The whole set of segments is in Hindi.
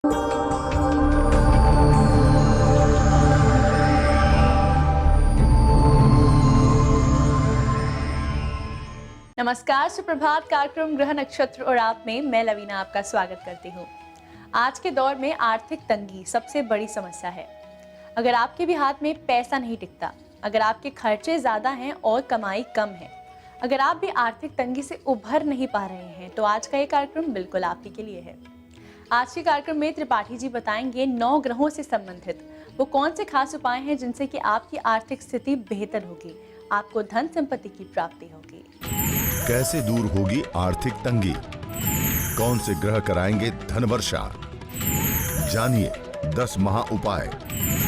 नमस्कार, सुप्रभात। कार्यक्रम ग्रह नक्षत्र और आप में मैं लवीना आपका स्वागत करती हूँ। आज के दौर में आर्थिक तंगी सबसे बड़ी समस्या है। अगर आपके भी हाथ में पैसा नहीं टिकता, अगर आपके खर्चे ज्यादा हैं और कमाई कम है, अगर आप भी आर्थिक तंगी से उभर नहीं पा रहे हैं, तो आज का ये कार्यक्रम बिल्कुल आप ही के लिए है। आज के कार्यक्रम में त्रिपाठी जी बताएंगे 9 ग्रहों से संबंधित वो कौन से खास उपाय हैं जिनसे कि आपकी आर्थिक स्थिति बेहतर होगी, आपको धन संपत्ति की प्राप्ति होगी। कैसे दूर होगी आर्थिक तंगी, कौन से ग्रह कराएंगे धन वर्षा, जानिए 10 महा उपाय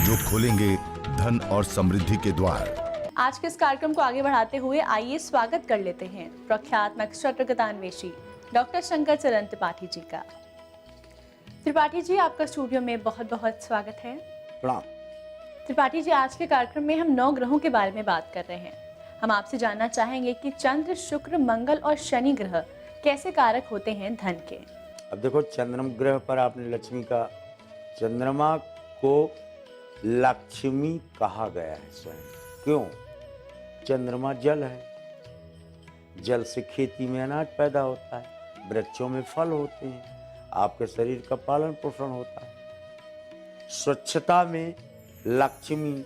जो खोलेंगे धन और समृद्धि के द्वार। आज के इस कार्यक्रम को आगे बढ़ाते हुए आइए स्वागत कर लेते हैं प्रख्यात नक्षत्र गतान्वेषी डॉक्टर शंकर चरण त्रिपाठी जी का। त्रिपाठी जी, आपका स्टूडियो में बहुत बहुत स्वागत है। प्रणाम। त्रिपाठी जी, आज के कार्यक्रम में हम 9 ग्रहों के बारे में बात कर रहे हैं। हम आपसे जानना चाहेंगे कि चंद्र, शुक्र, मंगल और शनि ग्रह कैसे कारक होते हैं धन के। अब देखो, चंद्रमा ग्रह पर आपने लक्ष्मी का, चंद्रमा को लक्ष्मी कहा गया है स्वयं। क्यों? चंद्रमा जल है, जल से खेती में अनाज पैदा होता है, वृक्षों में फल होते हैं, आपके शरीर का पालन पोषण होता है। स्वच्छता में लक्ष्मी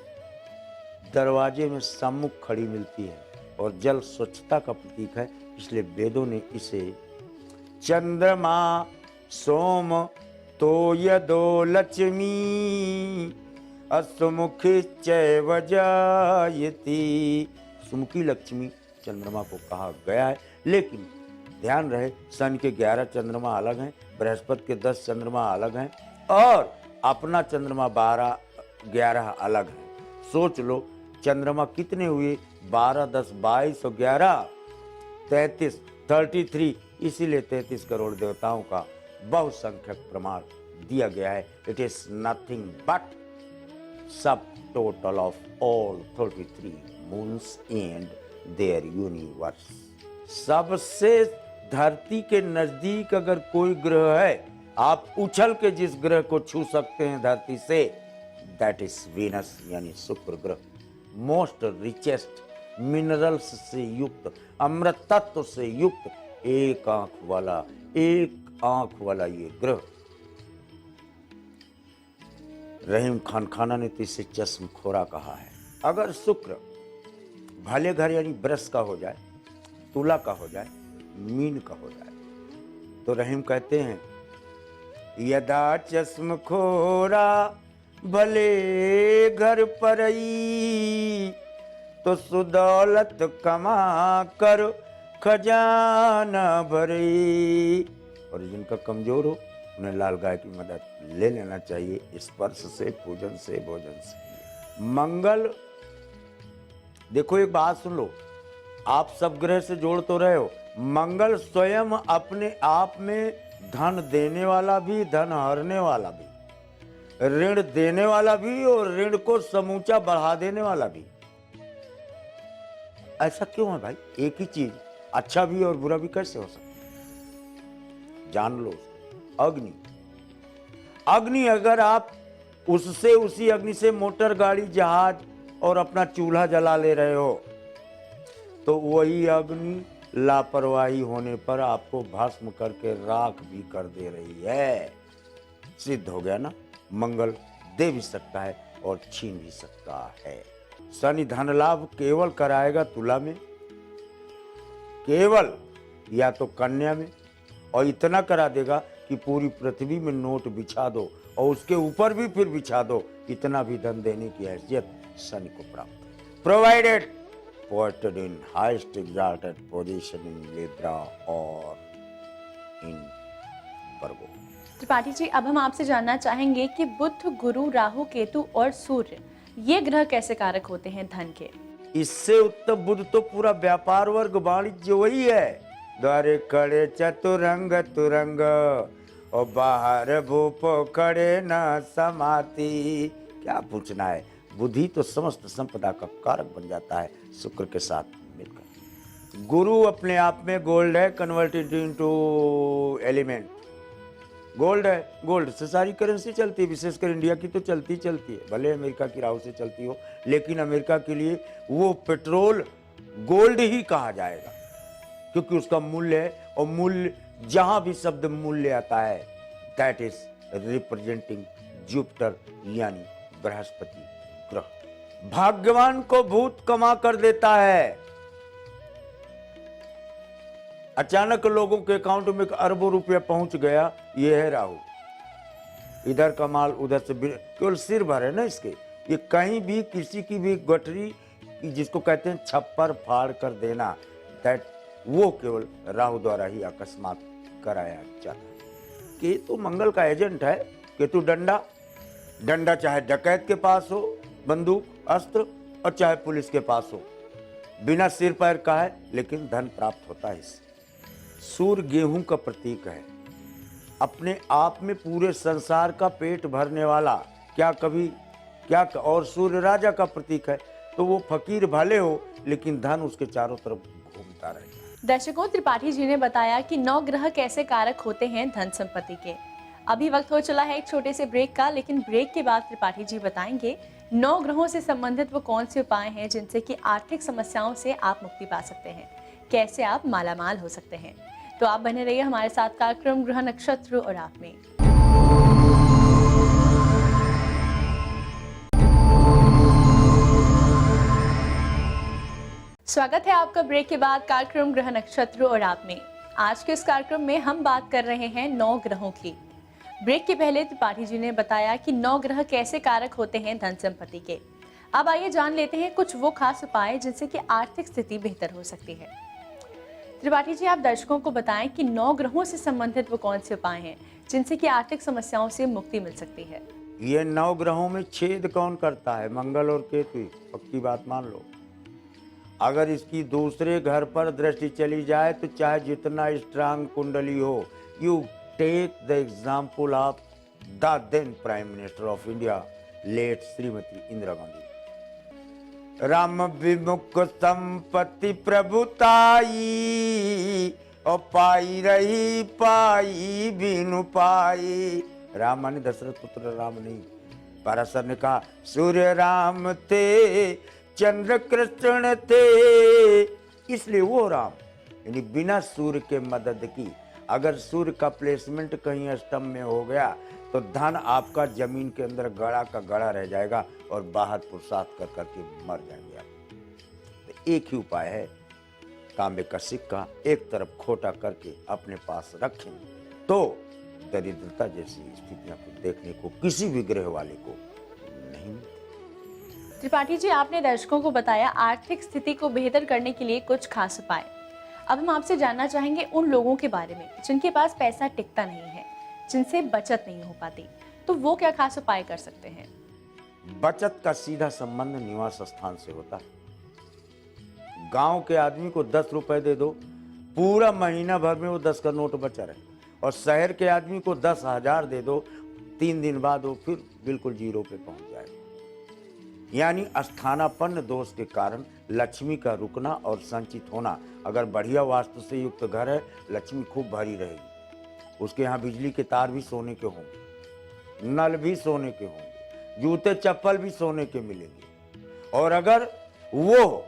दरवाजे में सम्मुख खड़ी मिलती है और जल स्वच्छता का प्रतीक है, इसलिए वेदों ने इसे चंद्रमा सोम तो यदो लक्ष्मी असुमुखी चैव जायति। सुमुखी लक्ष्मी चंद्रमा को कहा गया है, लेकिन ध्यान रहे सन के 11 चंद्रमा अलग हैं, बृहस्पति के 10 चंद्रमा अलग हैं और अपना चंद्रमा 12-11 अलग है। सोच लो चंद्रमा कितने हुए? 12, 10, 22 और 11 33, इसीलिए 33 करोड़ देवताओं का बहुसंख्यक प्रमाण दिया गया है। It is nothing but sum total of all 33 moons and their universe. सबसे धरती के नजदीक अगर कोई ग्रह है, आप उछल के जिस ग्रह को छू सकते हैं धरती से, दैट इज वीनस यानी शुक्र ग्रह। मोस्ट रिचेस्ट मिनरल्स से युक्त, अमृत तत्व से युक्त एक आंख वाला ये ग्रह। रहीम खान खाना ने तो इसे चश्मखोरा कहा है। अगर शुक्र भले घर यानी वृष का हो जाए, तुला का हो जाए, मीन का हो जाए, तो रहीम कहते हैं यदा चश्मखोरा भले घर परई तो सुदौलत कमा कर खजाना भरई। और जिनका कमजोर हो उन्हें लाल गाय की मदद ले लेना चाहिए, स्पर्श से, पूजन से, भोजन से। मंगल, देखो एक बात सुन लो, आप सब ग्रह से जोड़ तो रहे हो, मंगल स्वयं अपने आप में धन देने वाला भी, धन हरने वाला भी, ऋण देने वाला भी और ऋण को समूचा बढ़ा देने वाला भी। ऐसा क्यों है भाई? एक ही चीज अच्छा भी और बुरा भी कैसे हो सकता है? जान लो। अग्नि, अग्नि अगर आप उससे, उसी अग्नि से मोटर गाड़ी, जहाज और अपना चूल्हा जला ले रहे हो, तो वही अग्नि लापरवाही होने पर आपको भस्म करके राख भी कर दे रही है। सिद्ध हो गया ना, मंगल दे भी सकता है और छीन भी सकता है। शनि धन लाभ केवल कराएगा तुला में, केवल या तो कन्या में, और इतना करा देगा कि पूरी पृथ्वी में नोट बिछा दो और उसके ऊपर भी फिर बिछा दो, इतना भी धन देने की हैसियत शनि को प्राप्त है। Provided posted in highest exalted position in Libra और इन वर्गो। त्रिपाठी जी, अब हम आपसे जानना चाहेंगे कि बुध, गुरु, राहु, केतु और सूर्य ये ग्रह कैसे कारक होते हैं धन के। इससे उत्तम बुध तो पूरा व्यापार वर्ग, वाणिज्य वही है। द्वारे खड़े चतुरंग तुरंग और बाहर भूप खड़े न समाती। क्या पूछना है? बुद्धि तो समस्त संपदा का कारक बन जाता है शुक्र के साथ मिलकर। गुरु अपने आप में गोल्ड है, कन्वर्टेड इनटू एलिमेंट। गोल्ड है, गोल्ड से सारी करेंसी चलती है, विशेषकर इंडिया की तो चलती चलती है, भले अमेरिका की राह से चलती हो, लेकिन अमेरिका के लिए वो पेट्रोल गोल्ड ही कहा जाएगा, क्योंकि उसका मूल्य है, और मूल्य जहां भी शब्द मूल्य आता है दैट इज रिप्रेजेंटिंग जुपिटर यानी बृहस्पति ग्रह। भाग्यवान को भूत कमा कर देता है। अचानक लोगों के अकाउंट में अरबों रुपया पहुंच गया, ये है राहु। इधर का माल उधर से केवल सिर भर है ना इसके, ये कहीं भी किसी की भी गठरी जिसको कहते हैं छप्पर फाड़ कर देना, दैट वो केवल राहु द्वारा ही अकस्मात कराया जाता है। केतु मंगल का एजेंट है। केतु डंडा चाहे डकैत के पास हो, बंदूक अस्त्र, और चाहे पुलिस के पास हो, बिना सिर पैर का है लेकिन धन प्राप्त होता है इससे। सूर्य गेहूं का प्रतीक है, अपने आप में पूरे संसार का पेट भरने वाला, क्या और सूर्य राजा का प्रतीक है, तो वो फकीर भले हो लेकिन धन उसके चारों तरफ घूमता रहेगा। दर्शकों, त्रिपाठी जी ने बताया कि 9 ग्रह कैसे कारक होते हैं धन संपत्ति के। अभी वक्त हो चला है एक छोटे से ब्रेक का, लेकिन ब्रेक के बाद त्रिपाठी जी बताएंगे 9 ग्रहों से संबंधित वो कौन से उपाय हैं जिनसे कि आर्थिक समस्याओं से आप मुक्ति पा सकते हैं, कैसे आप मालामाल हो सकते हैं। तो आप बने रहिए हमारे साथ कार्यक्रम ग्रह नक्षत्र और आप में। स्वागत है आपका ब्रेक के बाद कार्यक्रम ग्रह नक्षत्र और आप में। आज के इस कार्यक्रम में हम बात कर रहे हैं 9 ग्रहों की। ब्रेक के पहले त्रिपाठी जी ने बताया कि 9 ग्रह कैसे कारक होते हैं धन संपत्ति के। अब आइए जान लेते हैं कुछ वो खास उपाय जिनसे कि आर्थिक स्थिति बेहतर हो सकती है। त्रिपाठी जी, आप दर्शकों को बताएं कि 9 ग्रहों से संबंधित वो कौन से उपाय हैं जिनसे कि आर्थिक समस्याओं से मुक्ति मिल सकती है। ये 9 ग्रहों में छेद कौन करता है? मंगल और केतु। पक्की बात मान लो। अगर इसकी दूसरे घर पर दृष्टि चली जाए तो चाहे जितना स्ट्रांग कुंडली हो, you take the example of the then prime minister of India late Shrimati Indira Gandhi. Ram विमुख संपत्ति प्रभुताई, और पाई रही पाई बिनु पाई। राम माने दशरथ पुत्र राम नहीं। पाराशर ने कहा सूर्य राम थे चंद्र कृष्ण थे, इसलिए वो राम, यानी बिना सूर्य के मदद की। अगर सूर्य का प्लेसमेंट कहीं अष्टम में हो गया तो धन आपका जमीन के अंदर गड़ा का गड़ा रह जाएगा और बाहर पुरुषार्थ कर करके मर जाएंगे आप। तो एक ही उपाय है, तांबे का सिक्का एक तरफ खोटा करके अपने पास रखें तो दरिद्रता जैसी स्थितियां को देखने को किसी भी ग्रह वाले को नहीं मिलती। त्रिपाठी जी, आपने दर्शकों को बताया आर्थिक स्थिति को बेहतर करने के लिए कुछ खास उपाय। अब हम आपसे जानना चाहेंगे उन लोगों के बारे में जिनके पास पैसा टिकता नहीं है, जिनसे बचत नहीं हो पाती, तो वो क्या खास उपाय कर सकते हैं। बचत का सीधा संबंध निवास स्थान से होता है। गांव के आदमी को 10 रुपए दे दो, पूरा महीना भर में वो 10 का नोट बचा रहे, और शहर के आदमी को 10,000 दे दो, 3 दिन बाद वो फिर बिल्कुल जीरो पे पहुंच जाएगा। यानी स्थानापन्न दोष के कारण लक्ष्मी का रुकना और संचित होना। अगर बढ़िया वास्तु से युक्त घर है, लक्ष्मी खूब भरी रहेगी। उसके यहाँ बिजली के तार भी सोने के होंगे, नल भी सोने के होंगे, जूते चप्पल भी सोने के मिलेंगे। और अगर वो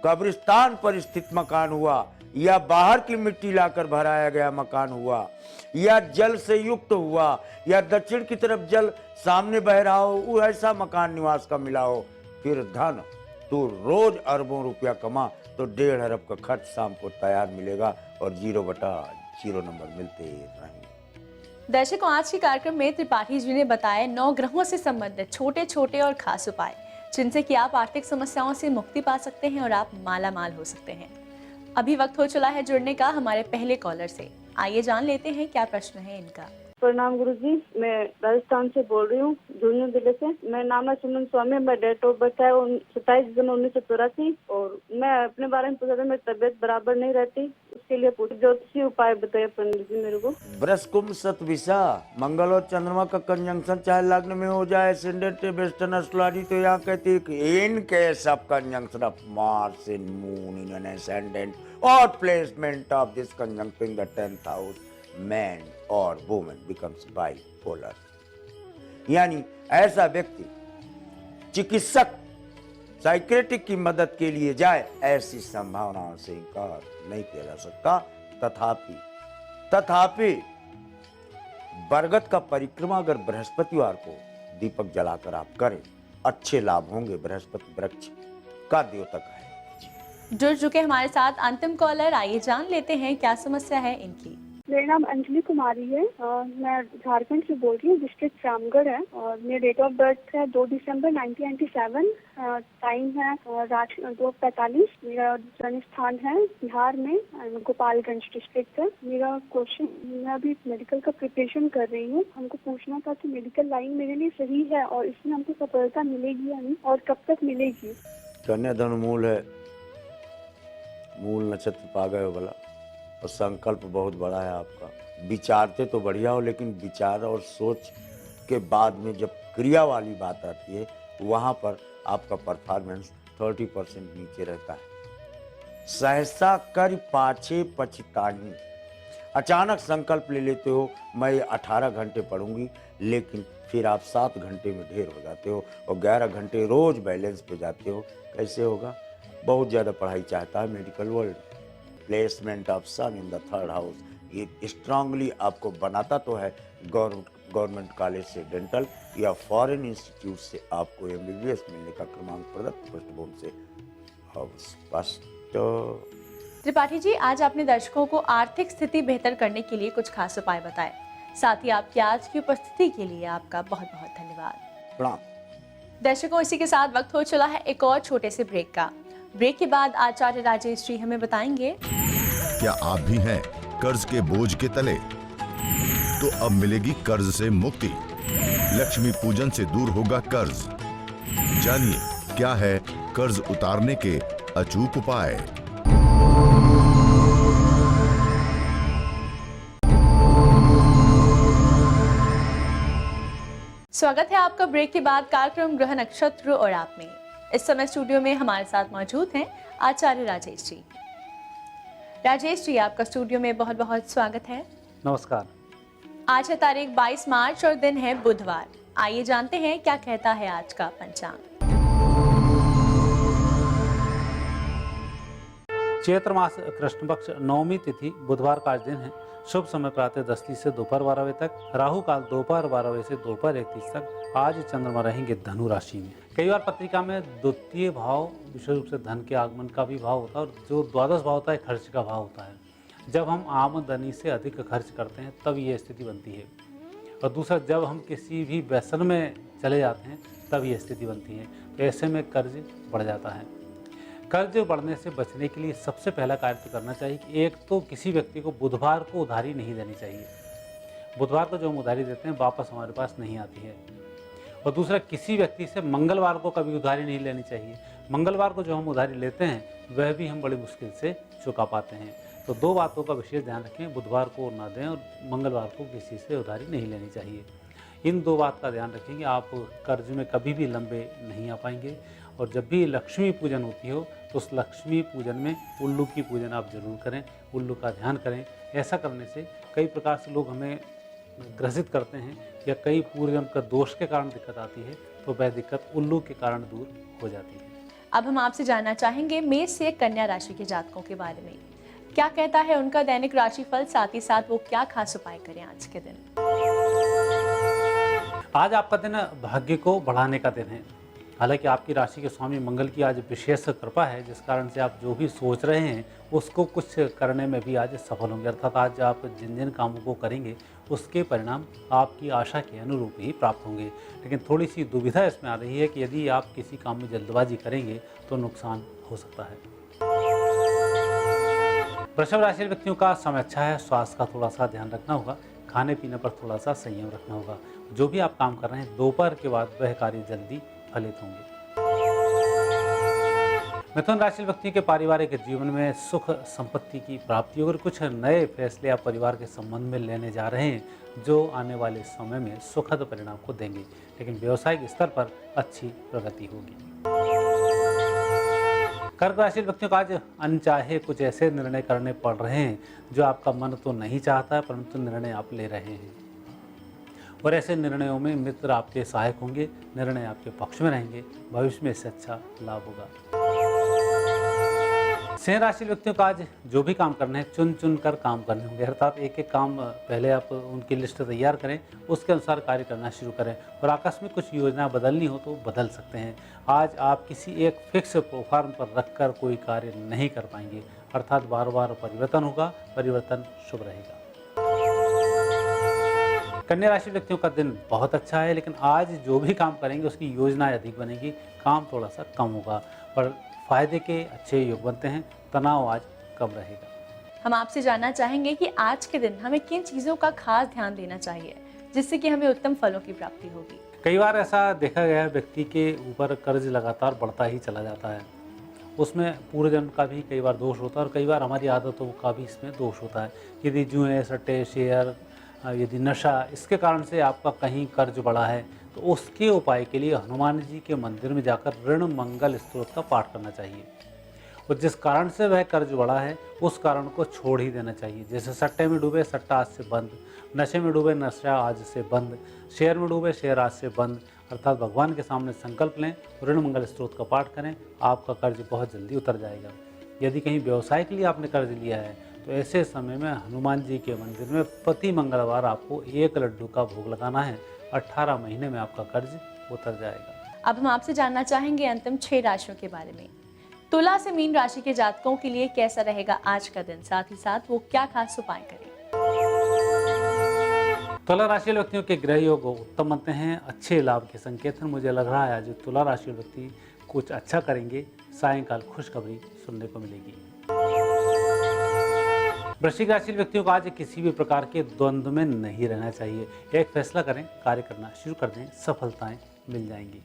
कब्रिस्तान पर स्थित मकान हुआ, या बाहर की मिट्टी लाकर भराया गया मकान हुआ, या जल से युक्त हुआ, या दक्षिण की तरफ जल सामने बह रहा हो, वो ऐसा मकान निवास का मिला हो, फिर धन तो रोज अरबों रुपया कमा तो 1.5 अरब का खर्च शाम को तैयार मिलेगा और 0/0 नंबर मिलते रहेंगे। दर्शकों, आज के कार्यक्रम में त्रिपाठी जी ने बताया 9 ग्रहों से संबंधित छोटे छोटे और खास उपाय जिनसे कि आप आर्थिक समस्याओं से मुक्ति पा सकते हैं और आप माला माल हो सकते हैं। अभी वक्त हो चला है जुड़ने का हमारे पहले कॉलर से। आइए जान लेते हैं क्या प्रश्न है इनका। प्रणाम गुरुजी, मैं राजस्थान से बोल रही हूँ, झुंझुनू जिले से। मैं नाम है सुमन स्वामी, मैं डेट ऑफ बर्थ है 27 जनवरी 1984, और मैं अपने बारे में पूछा था, मेरी तबीयत बराबर नहीं रहती, उसके लिए पूछ ज्योतिषी उपाय बताइए पंडित जी मेरे को। वृष कुंभ सतविषा, मंगल और चंद्रमा का कंजंक्शन चाहे लग्न में हो जाए, एसेंडेंट वेस्टर्न एस्ट्रोलॉजी तो यहाँ कहती है कि in case of conjunction of Mars in moon in an ascendant और placement of this conjunction in the 10th house, man और वुमन बिकम्स बाइपोलर। यानी ऐसा व्यक्ति चिकित्सक साइकेट्रिक की मदद के लिए जाए, ऐसी संभावनाओं से इनकार नहीं किया जा सकता। तथापि बरगद का परिक्रमा अगर बृहस्पतिवार को दीपक जलाकर आप करें, अच्छे लाभ होंगे। बृहस्पति वृक्ष का द्योतक है। जुड़ चुके हमारे साथ अंतिम कॉलर, आइए जान लेते हैं क्या समस्या है इनकी। मेरा नाम अंजलि कुमारी है और मैं झारखंड से बोल रही हूँ। डिस्ट्रिक्ट रामगढ़ है और मेरी डेट ऑफ बर्थ है 2 दिसंबर 1997। टाइम है रात 2:45। मेरा जन्म स्थान है बिहार में, गोपालगंज डिस्ट्रिक्ट है। मेरा क्वेश्चन, मैं अभी मेडिकल का प्रिपरेशन कर रही हूँ। हमको पूछना था कि मेडिकल लाइन मेरे लिए सही है और इसमें हमको सफलता मिलेगी या नहीं और कब तक मिलेगी। कन्या धनु मूल है, मूल नक्षत्र पा गए हो भला, और संकल्प बहुत बड़ा है आपका। विचारते तो बढ़िया हो, लेकिन विचार और सोच के बाद में जब क्रिया वाली बात आती है, वहाँ पर आपका परफॉर्मेंस 30% नीचे रहता है। सहसा कर पाछे पछताही। अचानक संकल्प ले लेते हो, मैं 18 घंटे पढ़ूंगी, लेकिन फिर आप 7 घंटे में ढेर हो जाते हो और 11 घंटे रोज बैलेंस पे जाते हो। कैसे होगा? बहुत ज़्यादा पढ़ाई चाहता है medical world. Placement of sun in the 3rd house, ये स्ट्रांगली आपको बनाता तो है। गवर्नमेंट कॉलेज से डेंटल या फॉरेन इंस्टीट्यूट से आपको MBBS मिलने का क्रमांक प्रदत्त पृष्ठभूमि से स्पष्ट। त्रिपाठी जी, आज आपने दर्शकों को आर्थिक स्थिति बेहतर करने के लिए कुछ खास उपाय बताए। साथ ही आपकी आज की उपस्थिति के लिए आपका बहुत बहुत धन्यवाद। प्रणाम। दर्शकों, इसी के साथ वक्त हो चला है एक और छोटे से ब्रेक का। ब्रेक के बाद आचार्य राजेश जी हमें बताएंगे, क्या आप भी हैं कर्ज के बोझ के तले? तो अब मिलेगी कर्ज से मुक्ति। लक्ष्मी पूजन से दूर होगा कर्ज। जानिए क्या है कर्ज उतारने के अचूक उपाय। स्वागत है आपका ब्रेक के बाद कार्यक्रम ग्रह नक्षत्र और आप में। इस समय स्टूडियो में हमारे साथ मौजूद हैं आचार्य राजेश जी। राजेश जी, आपका स्टूडियो में बहुत बहुत स्वागत है। नमस्कार। आज है तारीख 22 मार्च और दिन है बुधवार। आइए जानते हैं क्या कहता है आज का पंचांग। चैत्र मास कृष्ण पक्ष नवमी तिथि बुधवार का आज दिन है। शुभ समय प्रातः 10:30 से दोपहर 12 बजे तक। राहु काल दोपहर 12 बजे से दोपहर 1:30 तक। आज चंद्रमा रहेंगे धनु राशि में। कई बार पत्रिका में द्वितीय भाव विशेष रूप से धन के आगमन का भी भाव होता है और जो द्वादश भाव होता है खर्च का भाव होता है। जब हम आमदनी से अधिक खर्च करते हैं तब ये स्थिति बनती है, और दूसरा जब हम किसी भी व्यसन में चले जाते हैं तब ये स्थिति बनती है। तो ऐसे में कर्ज बढ़ जाता है। कर्ज बढ़ने से बचने के लिए सबसे पहला कार्य तो करना चाहिए कि एक तो किसी व्यक्ति को बुधवार को उधारी नहीं देनी चाहिए। बुधवार को जो हम उधारी देते हैं वापस हमारे पास नहीं आती है। और दूसरा, किसी व्यक्ति से मंगलवार को कभी उधारी नहीं लेनी चाहिए। मंगलवार को जो हम उधारी लेते हैं वह भी हम बड़ी मुश्किल से चुका पाते हैं। तो दो बातों का विशेष ध्यान रखें, बुधवार को ना दें और मंगलवार को किसी से उधारी नहीं लेनी चाहिए। इन दो बात का ध्यान रखेंगे, आप कर्ज में कभी भी लंबे नहीं आ पाएंगे। और जब भी लक्ष्मी पूजन होती हो तो उस लक्ष्मी पूजन में उल्लू की पूजन आप जरूर करें, उल्लू का ध्यान करें। ऐसा करने से कई प्रकार से लोग हमें ग्रसित करते हैं या कई पूर्वजन्म का दोष के कारण दिक्कत आती है, तो वह दिक्कत उल्लू के कारण दूर हो जाती है। अब हम आपसे जानना चाहेंगे मेष से कन्या राशि के जातकों के बारे में। क्या कहता है उनका दैनिक राशिफल, साथ ही साथ वो क्या खास उपाय करें आज के दिन। आज आपका दिन भाग्य को बढ़ाने का दिन है। हालांकि आपकी राशि के स्वामी मंगल की आज विशेष कृपा है, जिस कारण से आप जो भी सोच रहे हैं उसको कुछ करने में भी आज सफल होंगे। अर्थात आज आप जिन जिन कामों को करेंगे उसके परिणाम आपकी आशा के अनुरूप ही प्राप्त होंगे। लेकिन थोड़ी सी दुविधा इसमें आ रही है कि यदि आप किसी काम में जल्दबाजी करेंगे तो नुकसान हो सकता है। वृषभ राशि व्यक्तियों का समय अच्छा है। स्वास्थ्य का थोड़ा सा ध्यान रखना होगा, खाने पीने पर थोड़ा सा संयम रखना होगा। जो भी आप काम कर रहे हैं दोपहर के बाद वह कार्य जल्दी फलित होंगे। मिथुन राशि व्यक्ति के पारिवारिक जीवन में सुख संपत्ति की प्राप्ति होगी। कुछ नए फैसले आप परिवार के संबंध में लेने जा रहे हैं जो आने वाले समय में सुखद परिणाम को देंगे, लेकिन व्यवसायिक स्तर पर अच्छी प्रगति होगी। कर्क राशि व्यक्तियों को आज अनचाहे कुछ ऐसे निर्णय करने पड़ रहे हैं जो आपका मन तो नहीं चाहता है, परंतु निर्णय आप ले रहे हैं। और ऐसे निर्णयों में मित्र आपके सहायक होंगे, निर्णय आपके पक्ष में रहेंगे, भविष्य में इससे अच्छा लाभ होगा। सिंह राशि व्यक्तियों का आज जो भी काम करने हैं चुन चुन कर काम करने होंगे, अर्थात एक एक काम पहले आप उनकी लिस्ट तैयार करें, उसके अनुसार कार्य करना शुरू करें। और आकस्मिक कुछ योजना बदलनी हो तो बदल सकते हैं। आज आप किसी एक फिक्स प्लेटफॉर्म पर रखकर कोई कार्य नहीं कर पाएंगे, अर्थात बार बार परिवर्तन होगा, परिवर्तन शुभ रहेगा। कन्या राशि व्यक्तियों का दिन बहुत अच्छा है, लेकिन आज जो भी काम करेंगे उसकी योजना अधिक बनेगी, काम थोड़ा सा कम होगा, पर फायदे के अच्छे योग बनते हैं, तनाव आज कम रहेगा। हम आपसे जानना चाहेंगे कि आज के दिन हमें किन चीज़ों का खास ध्यान देना चाहिए जिससे कि हमें उत्तम फलों की प्राप्ति होगी। कई बार ऐसा देखा गया है, व्यक्ति के ऊपर कर्ज लगातार बढ़ता ही चला जाता है। उसमें पूर्वजन्म का भी कई बार दोष होता है और कई बार हमारी आदतों का भी इसमें दोष होता है। यदि जुए, सट्टे, शेयर, यदि नशा, इसके कारण से आपका कहीं कर्ज बढ़ा है तो उसके उपाय के लिए हनुमान जी के मंदिर में जाकर ऋण मंगल स्तोत्र का पाठ करना चाहिए। और जिस कारण से वह कर्ज बढ़ा है उस कारण को छोड़ ही देना चाहिए। जैसे सट्टे में डूबे, सट्टा आज से बंद, नशे में डूबे, नशा आज से बंद, शेयर में डूबे, शेयर आज से बंद, अर्थात भगवान के सामने संकल्प लें, ऋण मंगल स्तोत्र का पाठ करें, आपका कर्ज बहुत जल्दी उतर जाएगा। यदि कहीं व्यवसाय के लिए आपने कर्ज लिया है तो ऐसे समय में हनुमान जी के मंदिर में प्रति मंगलवार आपको 1 लड्डू का भोग लगाना है। 18 महीने में आपका कर्ज उतर जाएगा। अब हम आपसे जानना चाहेंगे अंतिम 6 राशियों के बारे में। तुला से मीन राशि के जातकों के लिए कैसा रहेगा आज का दिन, साथ ही साथ वो क्या खास उपाय करें। तुला राशि व्यक्तियों के ग्रह योग उत्तम बनते हैं, अच्छे लाभ के संकेत हैं। मुझे लग रहा है आज तुला राशि व्यक्ति कुछ अच्छा करेंगे, सायंकाल खुशखबरी सुनने को मिलेगी। वृश्चिक राशि व्यक्तियों को आज किसी भी प्रकार के द्वंद्व में नहीं रहना चाहिए। एक फैसला करें, कार्य करना शुरू कर दें, सफलताएं मिल जाएंगी।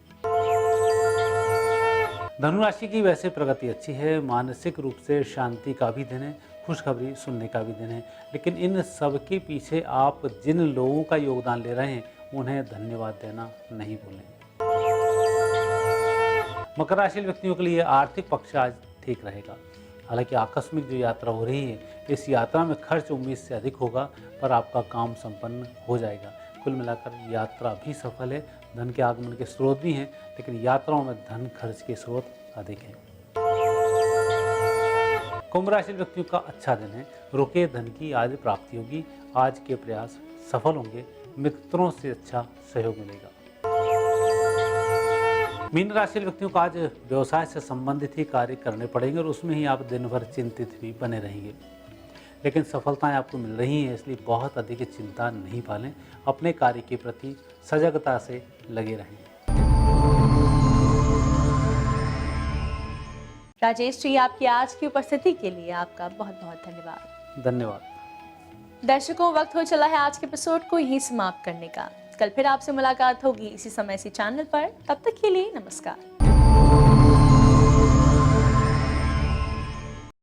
धनु राशि की वैसे प्रगति अच्छी है, मानसिक रूप से शांति का भी दिन है, खुशखबरी सुनने का भी दिन है, लेकिन इन सब के पीछे आप जिन लोगों का योगदान ले रहे हैं उन्हें धन्यवाद देना नहीं भूलें। मकर राशि व्यक्तियों के लिए आर्थिक पक्ष आज ठीक रहेगा। हालांकि आकस्मिक जो यात्रा हो रही है, इस यात्रा में खर्च उम्मीद से अधिक होगा, पर आपका काम संपन्न हो जाएगा। कुल मिलाकर यात्रा भी सफल है, धन के आगमन के स्रोत भी हैं, लेकिन यात्राओं में धन खर्च के स्रोत अधिक हैं। कुंभ राशि व्यक्तियों का अच्छा दिन है, रुके धन की आज प्राप्ति होगी, आज के प्रयास सफल होंगे, मित्रों से अच्छा सहयोग मिलेगा। मीन राशि व्यक्तियों को आज व्यवसाय से संबंधित ही कार्य करने पड़ेंगे और उसमें ही आप दिन भर चिंतित भी बने रहेंगे, लेकिन सफलताएं आपको मिल रही हैं, इसलिए बहुत अधिक चिंता नहीं पालें, अपने कार्य के प्रति सजगता से लगे रहें। राजेश जी, आपकी आज की उपस्थिति के लिए आपका बहुत बहुत धन्यवाद। धन्यवाद। दर्शकों, वक्त हो चला है आज के एपिसोड को यहीं समाप्त करने का। कल फिर आपसे मुलाकात होगी इसी समय इसी चैनल पर। तब तक के लिए नमस्कार।